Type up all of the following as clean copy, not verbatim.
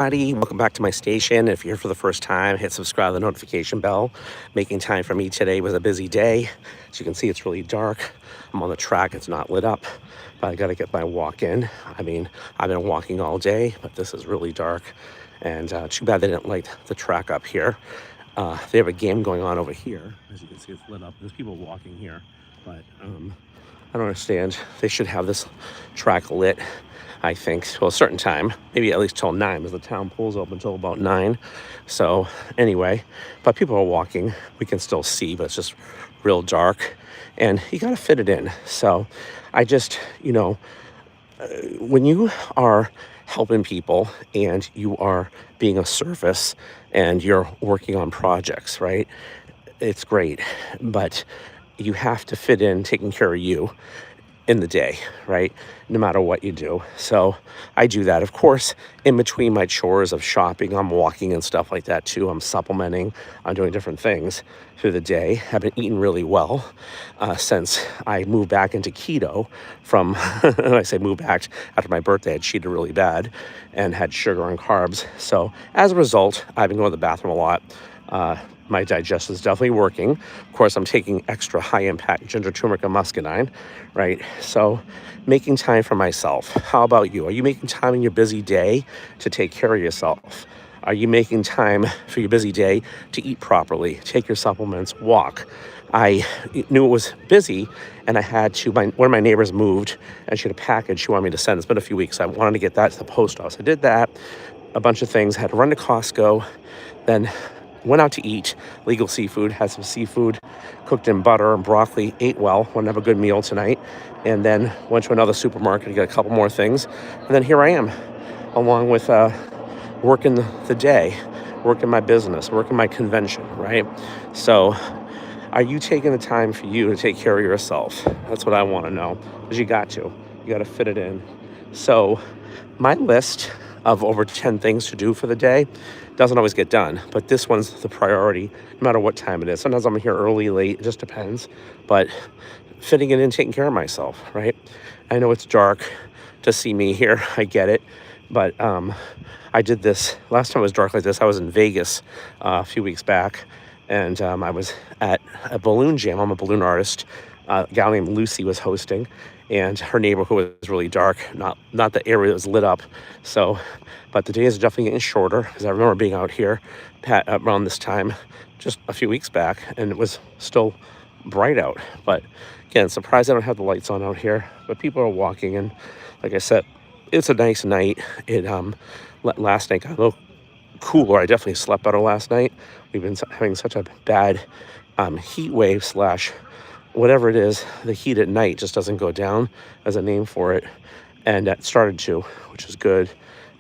everybody. Welcome back to my station. If you're here for the first time, hit subscribe, the notification bell. Making time for me today was a busy day. As you can see, it's really dark. I'm on the track. It's not lit up, but I got to get my walk in. I mean, I've been walking all day, but this is really dark. And too bad they didn't light the track up here. They have a game going on over here. As you can see, it's lit up. There's people walking here, but I don't understand. They should have this track lit, I think, till a certain time, maybe at least till 9, because the town pool's open until about 9. So anyway, but people are walking. We can still see, but it's just real dark, and you got to fit it in. So I just, when you are helping people and you are being of service and you're working on projects, right? It's great, but you have to fit in taking care of you in the day, right? No matter what you do. So I do that. Of course, in between my chores of shopping, I'm walking and stuff like that too. I'm supplementing. I'm doing different things through the day. I've been eating really well since I moved back into keto from, when I say move back, after my birthday, I cheated really bad and had sugar and carbs. So as a result, I've been going to the bathroom a lot. My digestion is definitely working. Of course, I'm taking extra high-impact ginger, turmeric, and muscadine, right? So making time for myself. How about you? Are you making time in your busy day to take care of yourself? Are you making time for your busy day to eat properly, take your supplements, walk? I knew it was busy, and I had to, one of my neighbors moved, and she had a package she wanted me to send. It's been a few weeks. I wanted to get that to the post office. I did that, a bunch of things. I had to run to Costco, then went out to eat legal seafood, had some seafood cooked in butter and broccoli, ate well, want to have a good meal tonight, and then went to another supermarket to get a couple more things. And then here I am, along with working the day, working my business, working my convention, right? So are you taking the time for you to take care of yourself? That's what I want to know, because you got to fit it in. So my list of over 10 things to do for the day doesn't always get done, but this one's the priority no matter what time it is. Sometimes I'm here early, late, it just depends, but fitting it in, taking care of myself, right? I know it's dark to see me here, I get it, but I did this last time it was dark like this. I was in Vegas a few weeks back, and I was at a balloon jam. I'm a balloon artist. A gal named Lucy was hosting, and her neighborhood was really dark, not the area that was lit up. So, but the days are definitely getting shorter, because I remember being out here around this time just a few weeks back, and it was still bright out. But again, surprised I don't have the lights on out here, but people are walking, and like I said, it's a nice night. It last night got a little cooler. I definitely slept better last night. We've been having such a bad heat wave slash whatever it is. The heat at night just doesn't go down, as a name for it, and it started to, which is good.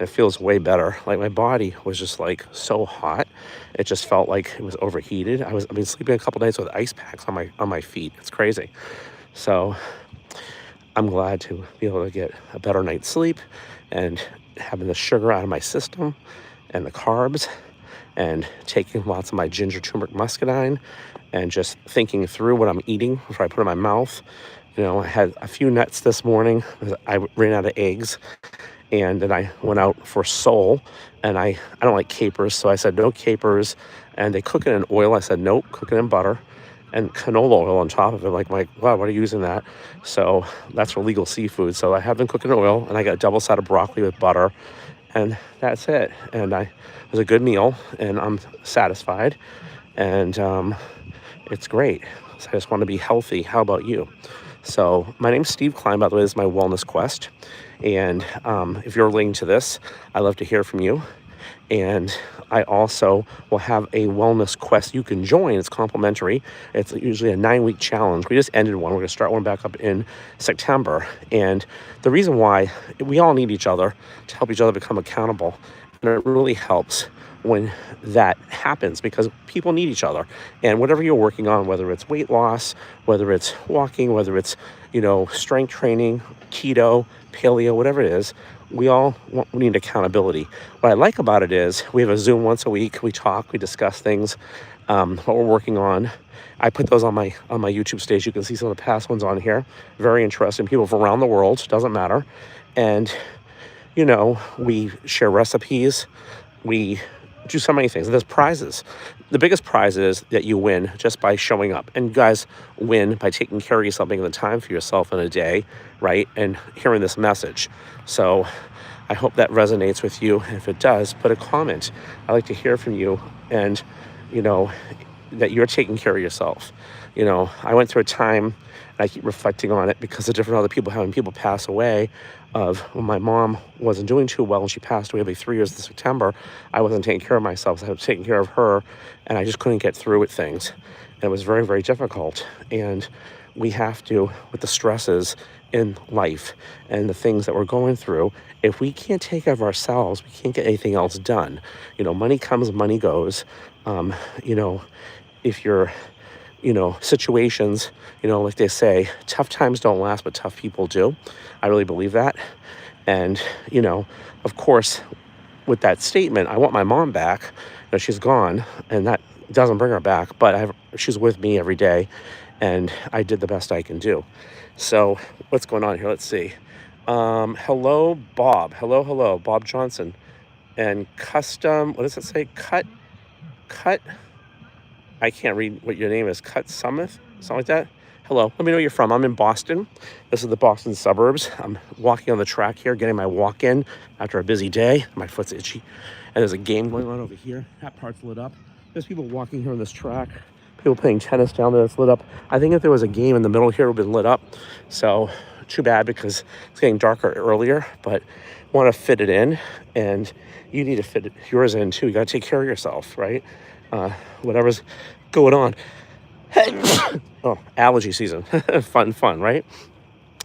It feels way better. Like my body was just like so hot, it just felt like it was overheated. I've been sleeping a couple nights with ice packs on my feet. It's crazy. So I'm glad to be able to get a better night's sleep and having the sugar out of my system and the carbs, and taking lots of my ginger, turmeric, muscadine, and just thinking through what I'm eating before I put it in my mouth. I had a few nuts this morning. I ran out of eggs, and then I went out for sole, and I don't like capers, so I said no capers, and they cook it in oil. I said nope, cook it in butter, and canola oil on top of it. Like, wow, what are you using that? So that's for legal seafood. So I have been cooking oil, and I got a double-sided broccoli with butter, and that's it. And it was a good meal, and I'm satisfied, and it's great. So I just want to be healthy. How about you? So my name's Steve Klein, by the way. This is my wellness quest, and if you're listening to this, I'd love to hear from you. And I also will have a wellness quest you can join. It's complimentary. It's usually a 9-week challenge. We just ended one. We're going to start one back up in September. And the reason why, we all need each other to help each other become accountable. And it really helps when that happens, because people need each other. And whatever you're working on, whether it's weight loss, whether it's walking, whether it's, strength training, keto, paleo, whatever it is, we all need accountability. What I like about it is we have a Zoom once a week. We talk, we discuss things, what we're working on. I put those on my YouTube stage. You can see some of the past ones on here. Very interesting. People from around the world, doesn't matter. And we share recipes. We do so many things. There's prizes. The biggest prize is that you win just by showing up. And you guys win by taking care of yourself, making the time for yourself in a day, right? And hearing this message. So I hope that resonates with you. If it does, put a comment. I like to hear from you, and, you know, that you're taking care of yourself. I went through a time, and I keep reflecting on it because of different other people, having people pass away, of when my mom wasn't doing too well and she passed away, 3 years this September. I wasn't taking care of myself, so I was taking care of her, and I just couldn't get through with things. And it was very, very difficult. And we have to, with the stresses in life and the things that we're going through, if we can't take care of ourselves, we can't get anything else done. Money comes, money goes. Um, you know, if you're, situations, like they say, tough times don't last, but tough people do. I really believe that. And, of course, with that statement, I want my mom back. She's gone, and that doesn't bring her back, but she's with me every day, and I did the best I can do. So what's going on here? Let's see. Hello, Bob. Hello, Bob Johnson. And custom, what does it say? Cut. I can't read what your name is. Cut Summit, something like that. Hello, let me know where you're from. I'm in Boston. This is the Boston suburbs. I'm walking on the track here, getting my walk in after a busy day. My foot's itchy. And there's a game going on over here. That part's lit up. There's people walking here on this track. People playing tennis down there that's lit up. I think if there was a game in the middle here, it would have been lit up. So too bad, because it's getting darker earlier, but want to fit it in, and you need to fit yours in too. You got to take care of yourself, right? Whatever's going on. Oh, allergy season. fun, right?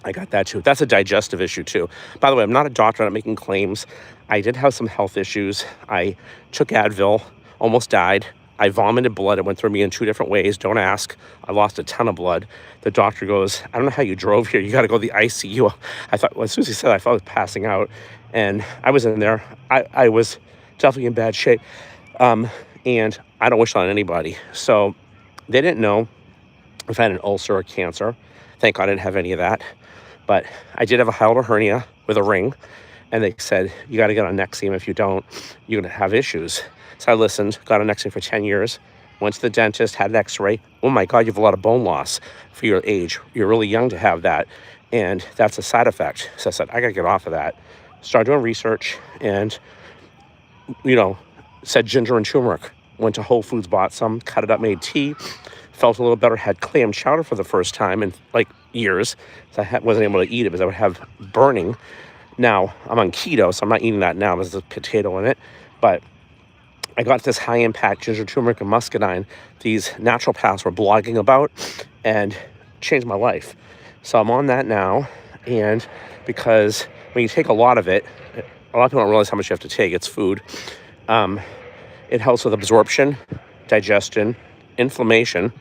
I got that too. That's a digestive issue too. By the way, I'm not a doctor. I'm not making claims. I did have some health issues. I took Advil, almost died. I vomited blood. It went through me in 2 different ways. Don't ask. I lost a ton of blood. The doctor goes, I don't know how you drove here. You got to go to the ICU. I thought, well, as soon as he said that, I thought I was passing out. And I was in there. I was definitely in bad shape. And I don't wish that on anybody. So they didn't know if I had an ulcer or cancer. Thank God I didn't have any of that. But I did have a hiatal hernia with a ring. And they said, you got to get on Nexium. If you don't, you're going to have issues. So I listened, got on Nexium for 10 years, went to the dentist, had an x-ray. Oh my God, you have a lot of bone loss for your age. You're really young to have that. And that's a side effect. So I said, I got to get off of that. Started doing research and, said ginger and turmeric. Went to Whole Foods, bought some, cut it up, made tea, felt a little better, had clam chowder for the first time in years. So I wasn't able to eat it because I would have burning. Now, I'm on keto, so I'm not eating that now. There's a potato in it. But I got this high-impact ginger, turmeric, and muscadine, these naturopaths were blogging about, and changed my life. So I'm on that now, and because when you take a lot of it, a lot of people don't realize how much you have to take. It's food. It helps with absorption, digestion, inflammation,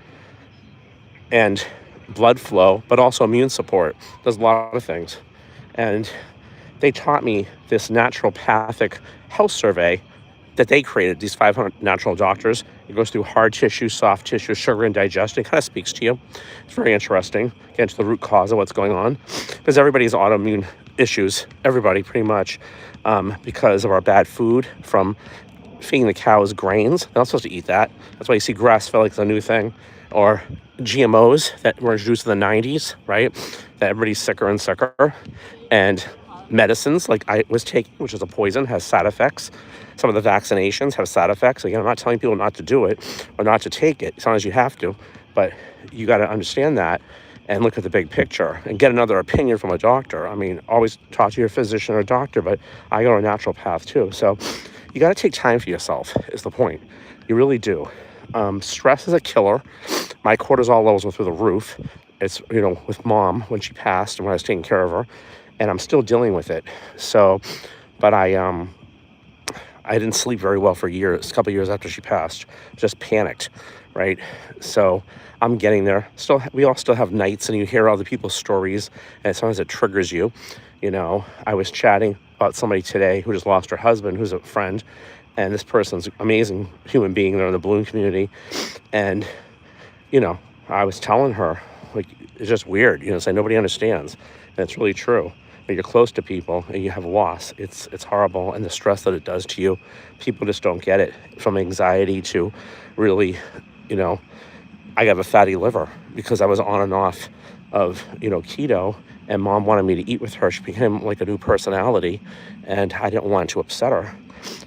and blood flow, but also immune support. Does a lot of things. And they taught me this naturopathic health survey that they created, these 500 natural doctors. It goes through hard tissue, soft tissue, sugar, and digestion. It kind of speaks to you. It's very interesting. Get into the root cause of what's going on. Because everybody has autoimmune issues, everybody pretty much, because of our bad food, from feeding the cows grains. They're not supposed to eat that. That's why you see grass-fed like it's a new thing. Or GMOs that were introduced in the 90s, right? That everybody's sicker and sicker. And medicines like I was taking, which is a poison, has side effects. Some of the vaccinations have side effects. Again, I'm not telling people not to do it or not to take it. As long as you have to. But you got to understand that and look at the big picture and get another opinion from a doctor. I mean, always talk to your physician or doctor, but I go to a naturopath too. So you got to take time for yourself is the point. You really do. Stress is a killer. My cortisol levels were through the roof. It's, with mom when she passed and when I was taking care of her, and I'm still dealing with it. So, but I didn't sleep very well for years, a couple of years after she passed, just panicked, right? So I'm getting there. We all still have nights, and you hear other people's stories, and sometimes it triggers you. I was chatting about somebody today who just lost her husband, who's a friend, and this person's an amazing human being. They're in the balloon community. And, I was telling her, it's just weird, nobody understands. And it's really true. or you're close to people and you have loss, it's horrible. And the stress that it does to you, people just don't get it. From anxiety to really, you know, I have a fatty liver because I was on and off of, keto, and mom wanted me to eat with her. She became like a new personality, and I didn't want to upset her.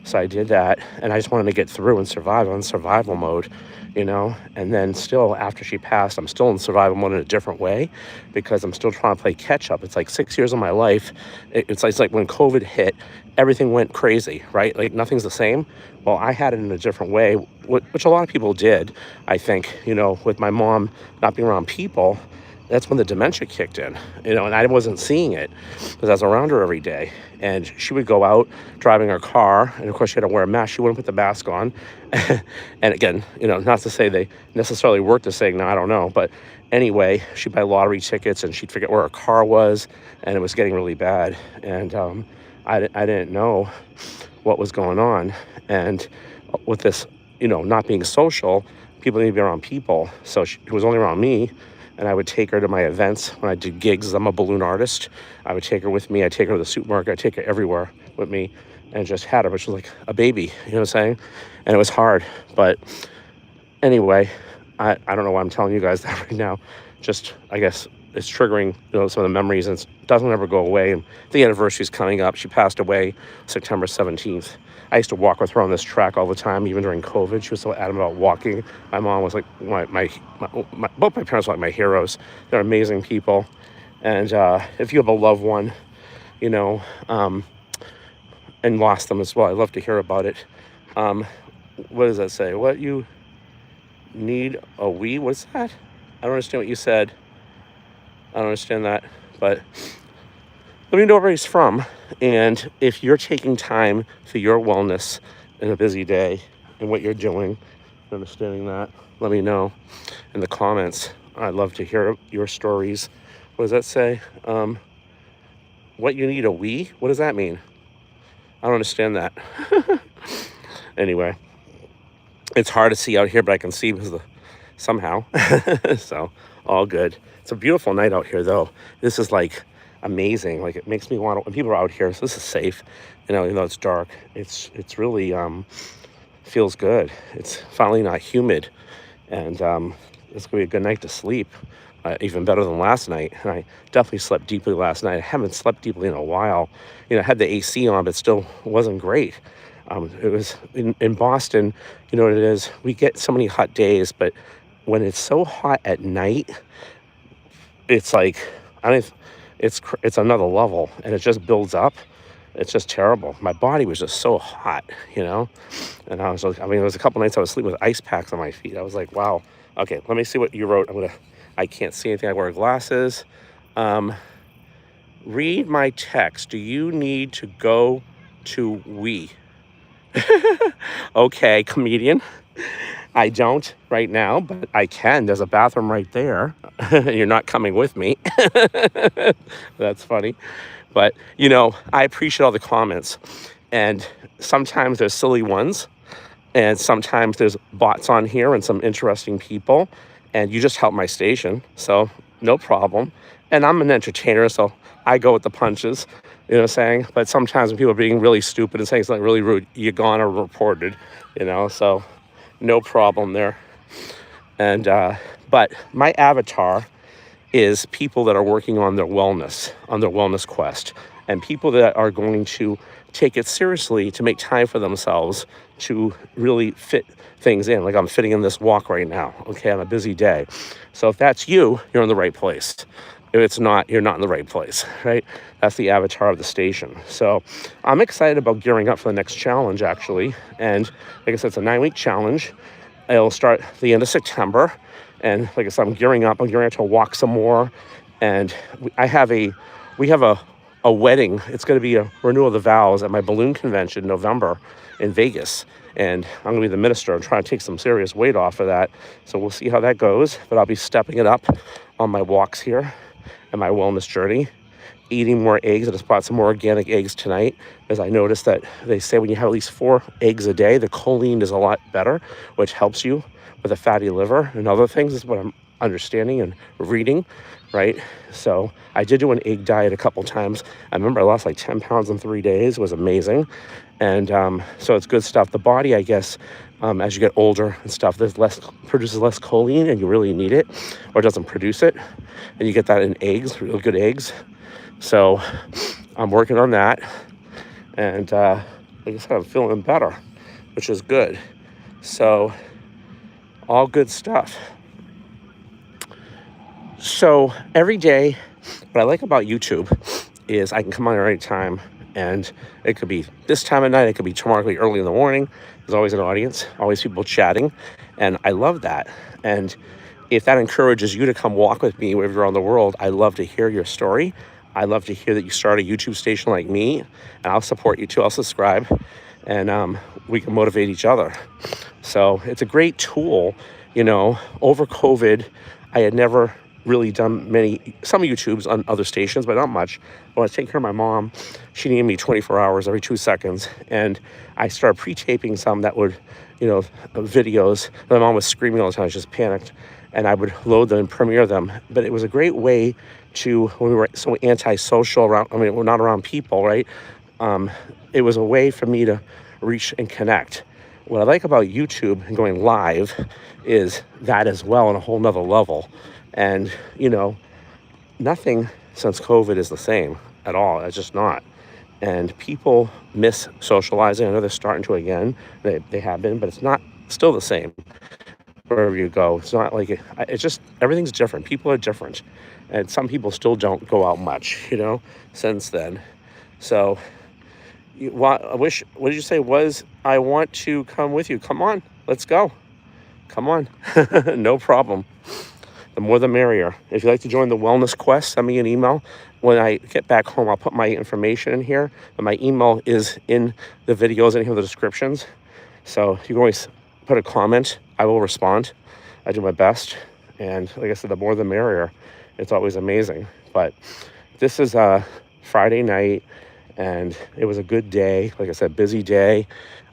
So I did that, and I just wanted to get through and survive. On survival mode, and then still after she passed, I'm still in survival mode in a different way because I'm still trying to play catch up. It's like 6 years of my life. It's like when COVID hit, everything went crazy, right? Like nothing's the same. Well, I had it in a different way, which a lot of people did, I think, with my mom not being around people. That's when the dementia kicked in, and I wasn't seeing it because I was around her every day. And she would go out driving her car, and of course she had to wear a mask. She wouldn't put the mask on. And again, not to say they necessarily worked the same, I don't know. But anyway, she'd buy lottery tickets and she'd forget where her car was, and it was getting really bad. And I didn't know what was going on. And with this, not being social, people need to be around people. So she was only around me. And I would take her to my events when I did gigs. I'm a balloon artist. I would take her with me. I'd take her to the supermarket. I'd take her everywhere with me and just had her. But she was like a baby, you know what I'm saying? And it was hard. But anyway, I don't know why I'm telling you guys that right now. Just, I guess, it's triggering, some of the memories. And it doesn't ever go away. And the anniversary is coming up. She passed away September 17th. I used to walk with her on this track all the time, even during COVID. She was so adamant about walking. My mom was like, both my parents were like my heroes. They're amazing people. And if you have a loved one, and lost them as well, I'd love to hear about it. What does that say? What you need a wee? What's that? I don't understand what you said. I don't understand that, but let me know where he's from. And if you're taking time for your wellness in a busy day and what you're doing, understanding that, let me know in the comments. I'd love to hear your stories. What does that say? What you need a wee? What does that mean? I don't understand that. Anyway, it's hard to see out here, but I can see because somehow. So all good. It's a beautiful night out here, though. This is like amazing. Like, it makes me want to, when people are out here, so this is safe, even though it's dark, it's really feels good. It's finally not humid, and it's gonna be a good night to sleep, even better than last night. And I definitely slept deeply last night. I haven't slept deeply in a while. I had the AC on, but still wasn't great. It was in Boston, you know what it is, we get so many hot days, but when it's so hot at night, it's like, it's another level, and it just builds up. It's just terrible. My body was just so hot, and I was like, there was a couple nights I was sleeping with ice packs on my feet. I was like, wow. Okay, let me see what you wrote. I can't see anything. I wear glasses. Read my text. Do you need to go to wee? Okay, comedian. I don't right now, but I can. There's a bathroom right there. You're not coming with me. That's funny. But, I appreciate all the comments. And sometimes there's silly ones. And sometimes there's bots on here and some interesting people. And you just help my station. So no problem. And I'm an entertainer, so I go with the punches. You know what I'm saying? But sometimes when people are being really stupid and saying something really rude, you're gone or reported, so no problem there. And but my avatar is people that are working on their wellness quest, and people that are going to take it seriously, to make time for themselves, to really fit things in. Like I'm fitting in this walk right now, okay, on a busy day. So if that's you, you're in the right place. If it's not, you're not in the right place, right? That's the avatar of the station. So I'm excited about gearing up for the next challenge, actually. And like I said, it's a 9-week challenge. It'll start the end of September. And like I said, I'm gearing up to walk some more. And we have a wedding. It's going to be a renewal of the vows at my balloon convention in November in Vegas. And I'm going to be the minister. I'm trying to take some serious weight off of that. So we'll see how that goes. But I'll be stepping it up on my walks here and my wellness journey. Eating more eggs. I just bought some more organic eggs tonight, as I noticed that they say when you have at least 4 eggs a day, the choline is a lot better, which helps you with a fatty liver and other things. Is what understanding and reading, right? So I did do an egg diet a couple times. I remember I lost like 10 pounds in 3 days. It was amazing. And so it's good stuff. The body, I guess, as you get older and stuff, there's less produces less choline, and you really need it, or it doesn't produce it. And you get that in eggs, real good eggs. So I'm working on that, and like I said, I'm feeling better, which is good. So all good stuff. So every day, what I like about YouTube is I can come on at any time, and it could be this time of night, it could be tomorrow, it could be early in the morning. There's always an audience, always people chatting, and I love that. And if that encourages you to come walk with me wherever you're around the world, I love to hear your story. I love to hear that you start a YouTube station like me, and I'll support you too. I'll subscribe, and we can motivate each other. So it's a great tool. Over COVID, I had never really done some YouTubes on other stations, but not much. When I was taking care of my mom, she needed me 24 hours every 2 seconds. And I started pre-taping some that would, videos. My mom was screaming all the time. She just panicked. And I would load them and premiere them. But it was a great way to, when we were so antisocial around, we're not around people, right? It was a way for me to reach and connect. What I like about YouTube and going live is that as well on a whole nother level. And, nothing since COVID is the same at all. It's just not. And people miss socializing. I know they're starting to again. They have been, but it's not still the same wherever you go. It's not like it's just everything's different. People are different. And some people still don't go out much, since then. So what did you say was, I want to come with you. Come on, let's go. Come on. No problem. The more the merrier. If you'd like to join the Wellness Quest, send me an email. When I get back home, I'll put my information in here. And my email is in the videos and in the descriptions. So you can always put a comment. I will respond. I do my best. And like I said, the more the merrier. It's always amazing. But this is a Friday night, and it was a good day. Like I said, busy day.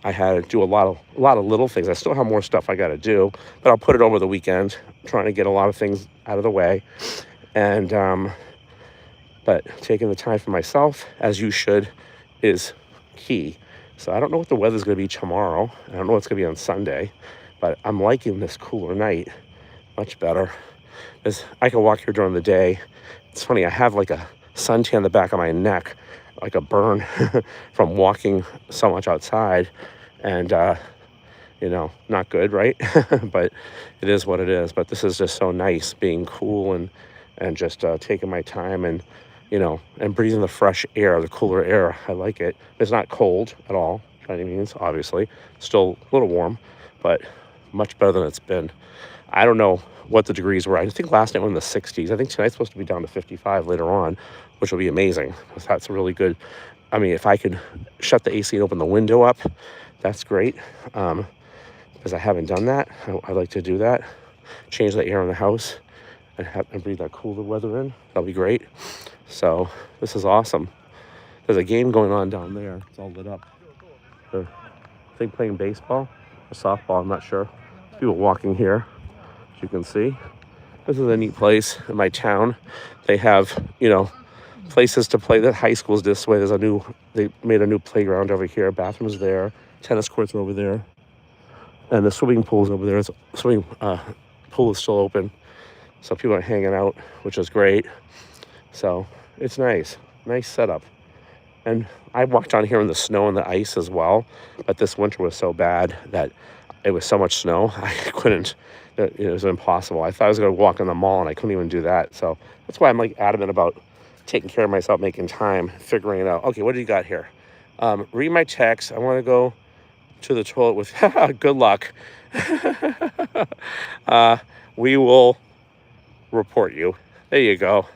I had to do a lot of little things. I still have more stuff I got to do, but I'll put it over the weekend. I'm trying to get a lot of things out of the way, and but taking the time for myself, as you should, is key. So I don't know what the weather's going to be tomorrow. I don't know what's going to be on Sunday, but I'm liking this cooler night much better. As I can walk here during the day. It's funny. I have like a suntan on the back of my neck, like a burn from walking so much outside, and not good, right? But it is what it is. But this is just so nice, being cool and just taking my time and and breathing the fresh air, the cooler air. I like it. It's not cold at all by any means, obviously. Still a little warm, but much better than it's been. I don't know what the degrees were. I think last night we were in the 60s. I think tonight's supposed to be down to 55 later on, which will be amazing. That's really good. If I could shut the AC and open the window up, that's great. Because I haven't done that. I like to do that. Change the air in the house and breathe that cooler weather in. That'll be great. So this is awesome. There's a game going on down there. It's all lit up. They're, I think, playing baseball or softball. I'm not sure. There's people walking here, as you can see. This is a neat place in my town. They have, places to play. The high school's this way. They made a new playground over here. Bathrooms there. Tennis courts are over there. And the swimming pool's over there. The swimming pool is still open. So people are hanging out, which is great. So it's nice. Nice setup. And I walked on here in the snow and the ice as well. But this winter was so bad that it was so much snow, I couldn't. It was impossible. I thought I was going to walk in the mall, and I couldn't even do that. So that's why I'm adamant about taking care of myself, making time, figuring it out. Okay, what do you got here? Read my text. I want to go to the toilet with, good luck. We will report you. There you go.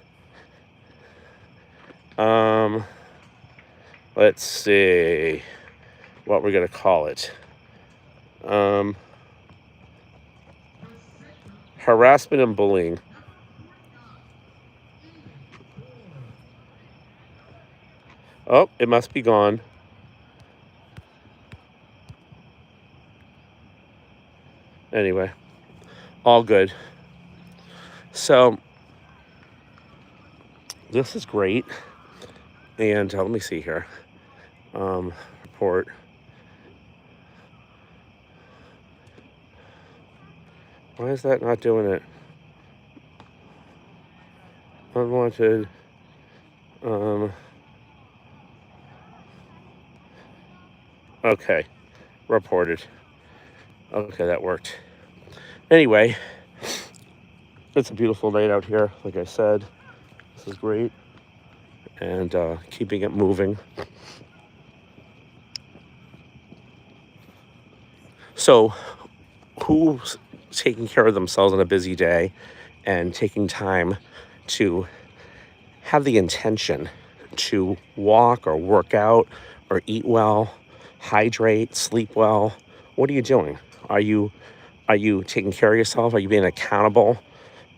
Let's see what we're going to call it. Harassment and bullying. Oh, it must be gone. Anyway, all good. So this is great. And let me see here. Report. Why is that not doing it? Unwanted. Okay. Reported. Okay, that worked. Anyway, it's a beautiful night out here. Like I said, this is great. And keeping it moving. So, who's taking care of themselves on a busy day and taking time to have the intention to walk or work out or eat well, hydrate, sleep well? What are you doing? Are you taking care of yourself? Are you being accountable?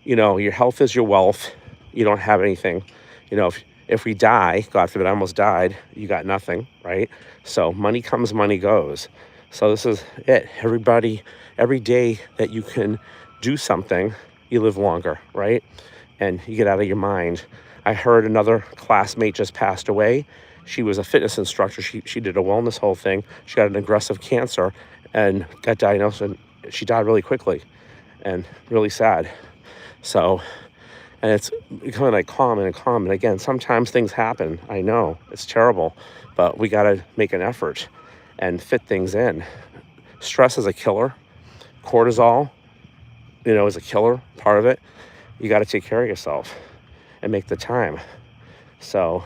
Your health is your wealth. You don't have anything. If we die, God forbid, I almost died, you got nothing, right? So money comes, money goes. So this is it. Everybody, every day that you can do something, you live longer, right? And you get out of your mind. I heard another classmate just passed away. She was a fitness instructor. She did a wellness whole thing. She got an aggressive cancer and got diagnosed, and she died really quickly and really sad. So, and it's becoming like common and common. Again, sometimes things happen. I know it's terrible, but we got to make an effort and fit things in. Stress is a killer. Cortisol, is a killer, part of it. You got to take care of yourself and make the time. So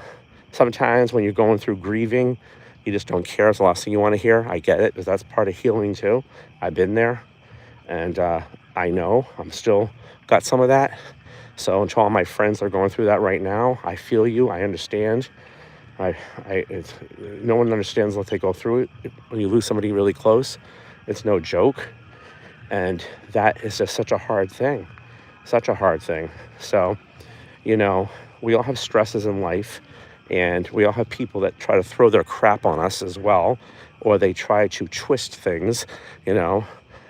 sometimes when you're going through grieving, you just don't care. It's the last thing you want to hear. I get it, because that's part of healing too. I've been there, and I know I'm still got some of that. So to all my friends that are going through that right now, I feel you. I understand. No one understands what they go through it. When you lose somebody really close, it's no joke. And that is just such a hard thing. Such a hard thing. So, we all have stresses in life, and we all have people that try to throw their crap on us as well, or they try to twist things. I'm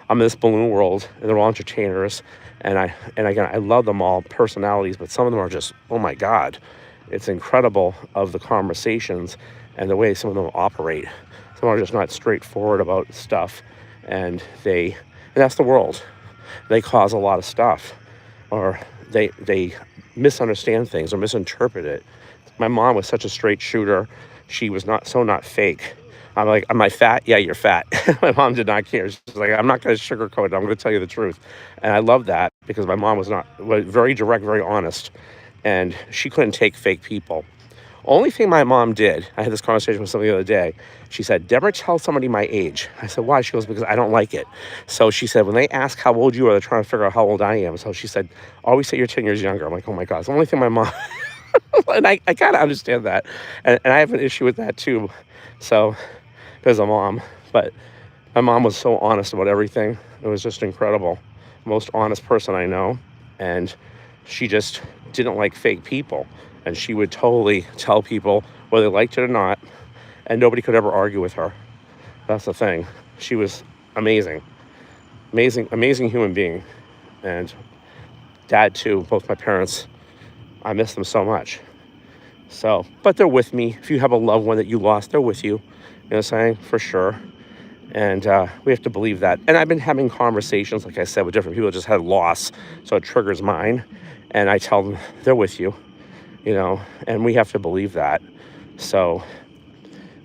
in this balloon world, and they're all entertainers, and again, I love them all, personalities, but some of them are just, oh my God. It's incredible of the conversations and the way some of them operate. Some are just not straightforward about stuff, and that's the world. They cause a lot of stuff, or they misunderstand things or misinterpret it. My mom was such a straight shooter. She was not fake. I'm like, am I fat? Yeah, you're fat. My mom did not care. She's like, I'm not going to sugarcoat it. I'm going to tell you the truth. And I love that, because my mom was very direct, very honest. And she couldn't take fake people. Only thing my mom did, I had this conversation with somebody the other day. She said, never tell somebody my age. I said, why? She goes, because I don't like it. So she said, when they ask how old you are, they're trying to figure out how old I am. So she said, always say you're 10 years younger. I'm like, oh my God. It's the only thing my mom, and I kind of understand that. And I have an issue with that too. So, because I'm mom. But my mom was so honest about everything. It was just incredible. Most honest person I know. And she just didn't like fake people. And she would totally tell people whether they liked it or not. And nobody could ever argue with her. That's the thing. She was amazing. Amazing human being. And dad too, both my parents. I miss them so much. So, but they're with me. If you have a loved one that you lost, they're with you. You know what I'm saying? For sure. And we have to believe that. And I've been having conversations, like I said, with different people that just had loss. So it triggers mine. And I tell them, they're with you. And we have to believe that. So,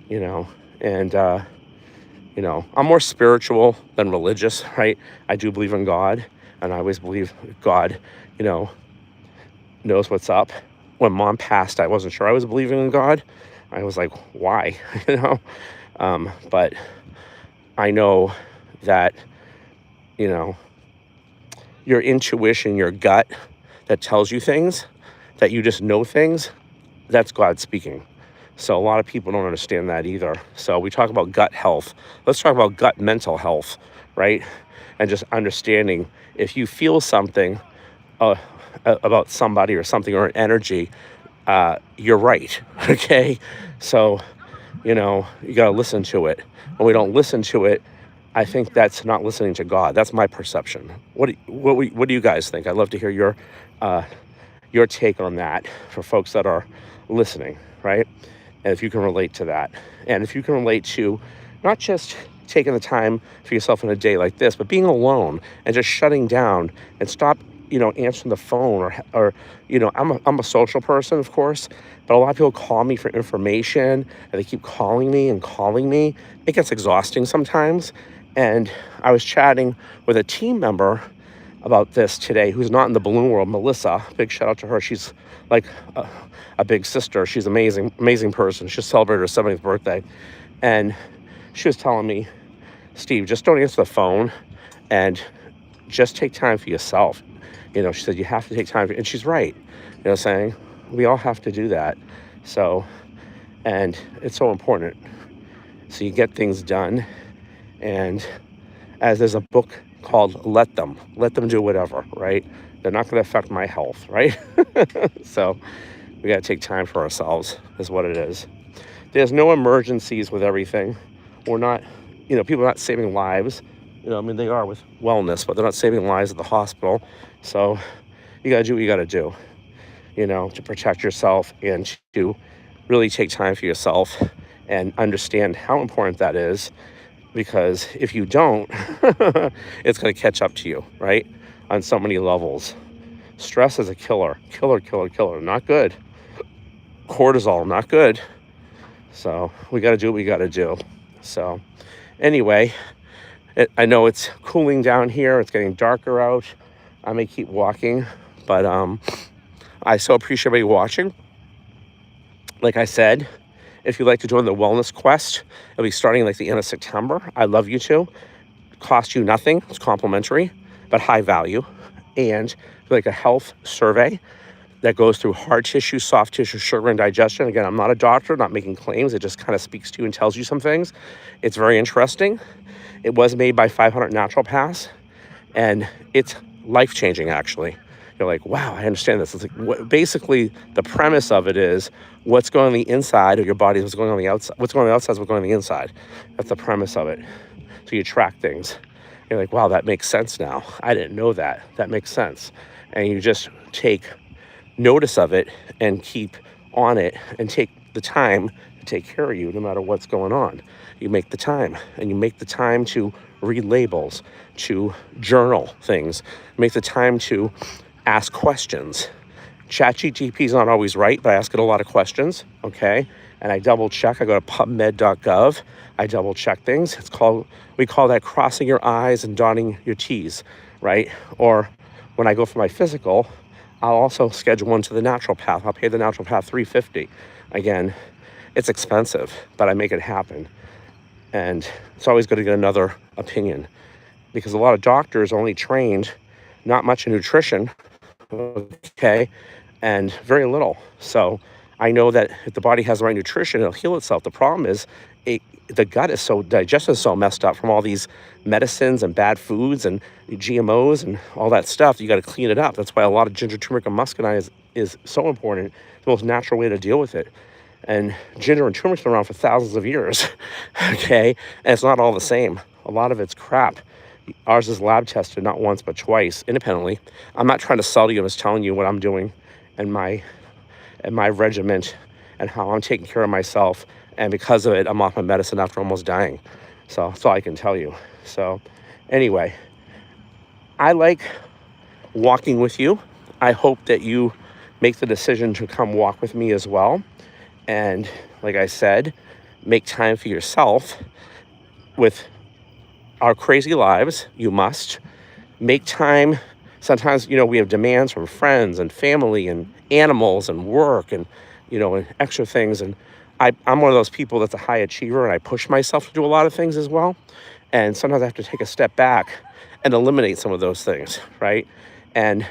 and, I'm more spiritual than religious, right? I do believe in God, and I always believe God, knows what's up. When mom passed, I wasn't sure I was believing in God. I was like, why? But I know that, your intuition, your gut that tells you things, that you just know things, that's God speaking. So a lot of people don't understand that either. So we talk about gut health. Let's talk about gut mental health, right? And just understanding if you feel something about somebody or something or an energy, you're right, okay? So, you got to listen to it. When we don't listen to it, I think that's not listening to God. That's my perception. What do you guys think? I'd love to hear uh, your take on that for folks that are listening, right? And if you can relate to that, and if you can relate to not just taking the time for yourself in a day like this, but being alone and just shutting down and stop, answering the phone or I'm a social person, of course, but a lot of people call me for information and they keep calling me and calling me. It gets exhausting sometimes. And I was chatting with a team member about this today who's not in the balloon world, Melissa. Big shout out to her. She's like a big sister. She's amazing, amazing person. She just celebrated her 70th birthday. And she was telling me, Steve, just don't answer the phone and just take time for yourself. She said, you have to take time and she's right. Saying we all have to do that. So, and it's so important. So you get things done. And as there's a book called Let Them do whatever, right? They're not going to affect my health, right? So we got to take time for ourselves is what it is. There's no emergencies with everything. We're not, people are not saving lives. They are with wellness, but they're not saving lives at the hospital. So you got to do what you got to do, to protect yourself and to really take time for yourself and understand how important that is. Because if you don't, it's going to catch up to you, right? On so many levels. Stress is a killer. Not good. Cortisol, not good. So we got to do what we got to do. So anyway, I know it's cooling down here. It's getting darker out. I may keep walking, but I so appreciate everybody watching. Like I said, if you'd like to join the Wellness Quest, it'll be starting like the end of September. I'd love you to. Cost you nothing. It's complimentary, but high value. And like a health survey that goes through hard tissue, soft tissue, sugar, and digestion. Again, I'm not a doctor, not making claims. It just kind of speaks to you and tells you some things. It's very interesting. It was made by 500 naturopaths, and it's life-changing, actually. You're like, wow, I understand this. It's like, basically, the premise of it is what's going on the inside of your body is what's going on the outside. What's going on the outside is what's going on the inside. That's the premise of it. So you track things. You're like, wow, that makes sense now. I didn't know that. That makes sense. And you just take notice of it and keep on it and take the time to take care of you no matter what's going on. You make the time, and you make the time to read labels, to journal things, make the time to ask questions. ChatGPT is not always right, but I ask it a lot of questions, okay? And I double check. I go to pubmed.gov. I double check things. We call that crossing your I's and dotting your T's, right? Or when I go for my physical, I'll also schedule one to the naturopath. I'll pay the naturopath $350. Again, it's expensive, but I make it happen. And it's always good to get another opinion because a lot of doctors only trained not much in nutrition, okay, and very little. So I know that if the body has the right nutrition, it'll heal itself. The problem is the gut is so, digestion is so messed up from all these medicines and bad foods and GMOs and all that stuff. You got to clean it up. That's why a lot of ginger, turmeric, and muscadine is so important. The most natural way to deal with it. And ginger and turmeric's been around for thousands of years, okay? And it's not all the same. A lot of it's crap. Ours is lab tested not once but twice independently. I'm not trying to sell you. I'm just telling you what I'm doing and my regiment and how I'm taking care of myself. And because of it, I'm off my medicine after almost dying. So that's all I can tell you. So anyway, I like walking with you. I hope that you make the decision to come walk with me as well. And like I said, make time for yourself. With our crazy lives, you must make time. Sometimes, we have demands from friends and family and animals and work and, and extra things. And I'm one of those people that's a high achiever, and I push myself to do a lot of things as well. And sometimes I have to take a step back and eliminate some of those things, right? And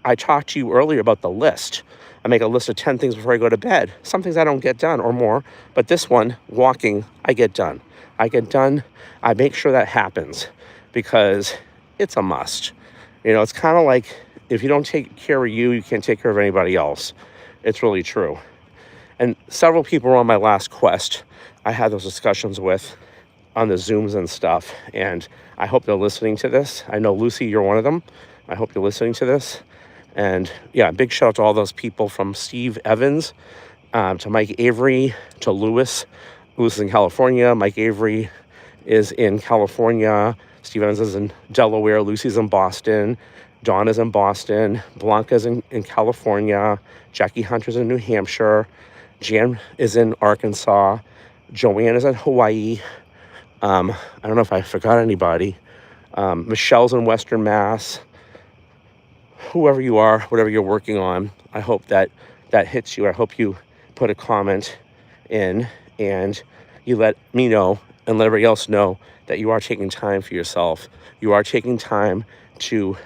I talked to you earlier about the list. I make a list of 10 things before I go to bed. Some things I don't get done or more, but this one, walking, I get done. I make sure that happens because it's a must. It's kind of like if you don't take care of you, you can't take care of anybody else. It's really true. And several people were on my last quest I had those discussions with. on the Zooms and stuff. And I hope they're listening to this. I know, Lucy, you're one of them. I hope you're listening to this. And yeah, big shout out to all those people, from Steve Evans to Mike Avery to Lewis. Lewis is in California. Mike Avery is in California. Steve Evans is in Delaware. Lucy's in Boston. Dawn is in Boston. Blanca's in California. Jackie Hunter's in New Hampshire. Jan is in Arkansas. Joanne is in Hawaii. I don't know if I forgot anybody. Michelle's in Western Mass. Whoever you are, whatever you're working on, I hope that hits you. I hope you put a comment in and you let me know and let everybody else know that you are taking time for yourself. You are taking time to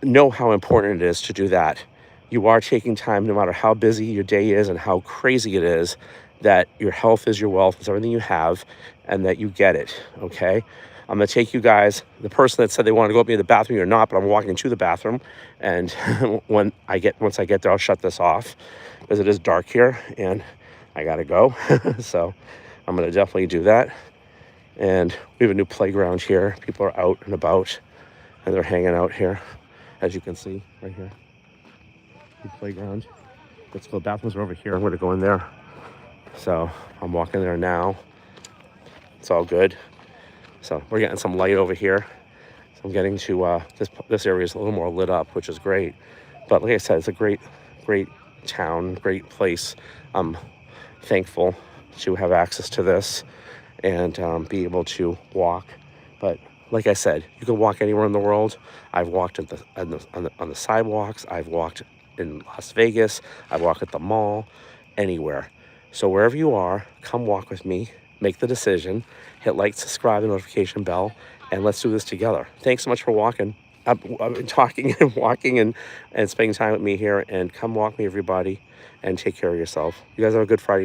know how important it is to do that. You are taking time, no matter how busy your day is and how crazy it is, that your health is your wealth, it's everything you have, and that you get it, okay? I'm gonna take you guys, the person that said they wanted to go up near the bathroom or not, but I'm walking to the bathroom, and once I get there, I'll shut this off, because it is dark here, and I gotta go. So I'm gonna definitely do that. And we have a new playground here. People are out and about, and they're hanging out here, as you can see right here. New playground. Let's go. The bathrooms are over here. I'm gonna go in there. So I'm walking there now. It's all good. So we're getting some light over here. So I'm getting to this area is a little more lit up, which is great. But like I said, it's a great town, great place. I'm thankful to have access to this and be able to walk. But like I said, you can walk anywhere in the world. I've walked on the sidewalks. I've walked in Las Vegas. I've walked at the mall, anywhere. So wherever you are, come walk with me. Make the decision. Hit like, subscribe, the notification bell, and let's do this together. Thanks so much for walking. I've been talking and walking and spending time with me here. And come walk me, everybody, and take care of yourself. You guys have a good Friday night.